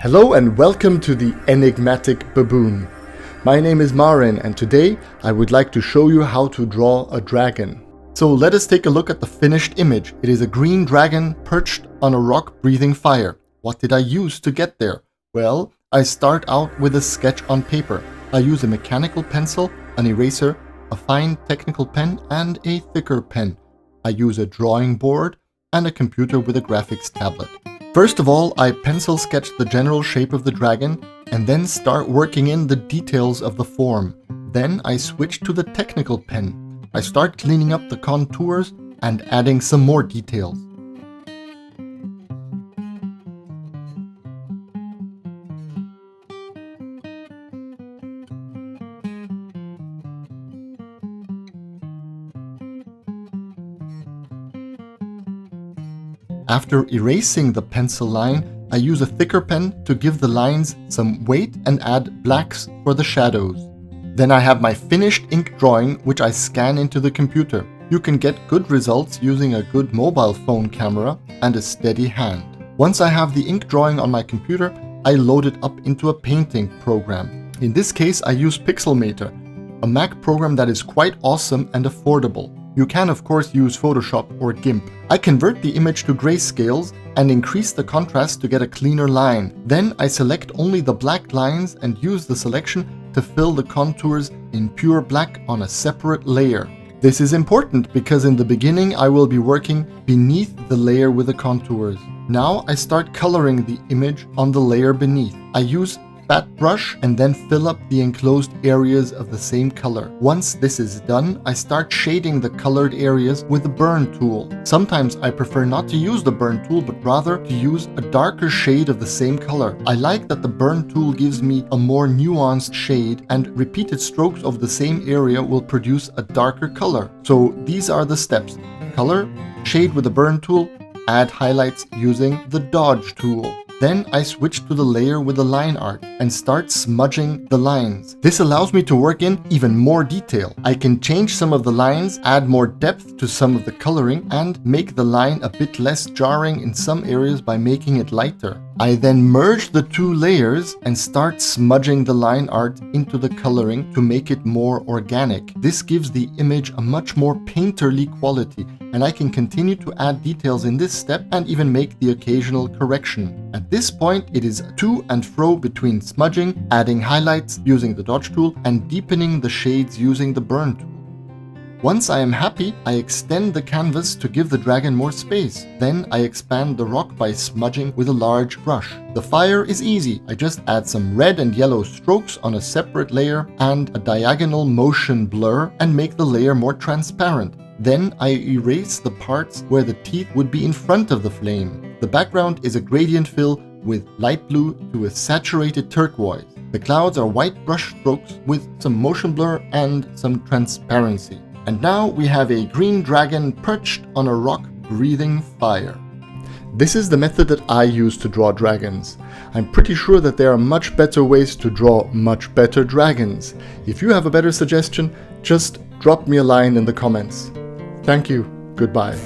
Hello and welcome to the Enigmatic Baboon. My name is Marin and today I would like to show you how to draw a dragon. So let us take a look at the finished image. It is a green dragon perched on a rock breathing fire. What did I use to get there? Well, I start out with a sketch on paper. I use a mechanical pencil, an eraser, a fine technical pen and a thicker pen. I use a drawing board and a computer with a graphics tablet. First of all, I pencil sketch the general shape of the dragon and then start working in the details of the form. Then I switch to the technical pen. I start cleaning up the contours and adding some more details. After erasing the pencil line, I use a thicker pen to give the lines some weight and add blacks for the shadows. Then I have my finished ink drawing, which I scan into the computer. You can get good results using a good mobile phone camera and a steady hand. Once I have the ink drawing on my computer, I load it up into a painting program. In this case, I use Pixelmator, a Mac program that is quite awesome and affordable. You can of course use Photoshop or GIMP. I convert the image to grayscales and increase the contrast to get a cleaner line. Then I select only the black lines and use the selection to fill the contours in pure black on a separate layer. This is important because in the beginning I will be working beneath the layer with the contours. Now I start coloring the image on the layer beneath. I use fat brush and then fill up the enclosed areas of the same color. Once this is done, I start shading the colored areas with the burn tool. Sometimes I prefer not to use the burn tool but rather to use a darker shade of the same color. I like that the burn tool gives me a more nuanced shade and repeated strokes of the same area will produce a darker color. So these are the steps: color, shade with the burn tool, add highlights using the dodge tool. Then I switch to the layer with the line art and start smudging the lines. This allows me to work in even more detail. I can change some of the lines, add more depth to some of the coloring, and make the line a bit less jarring in some areas by making it lighter. I then merge the two layers and start smudging the line art into the coloring to make it more organic. This gives the image a much more painterly quality, and I can continue to add details in this step and even make the occasional correction. At this point, it is to and fro between smudging, adding highlights using the dodge tool, and deepening the shades using the burn tool. Once I am happy, I extend the canvas to give the dragon more space. Then I expand the rock by smudging with a large brush. The fire is easy. I just add some red and yellow strokes on a separate layer and a diagonal motion blur and make the layer more transparent. Then I erase the parts where the teeth would be in front of the flame. The background is a gradient fill with light blue to a saturated turquoise. The clouds are white brush strokes with some motion blur and some transparency. And now we have a green dragon perched on a rock breathing fire. This is the method that I use to draw dragons. I'm pretty sure that there are much better ways to draw much better dragons. If you have a better suggestion, just drop me a line in the comments. Thank you. Goodbye.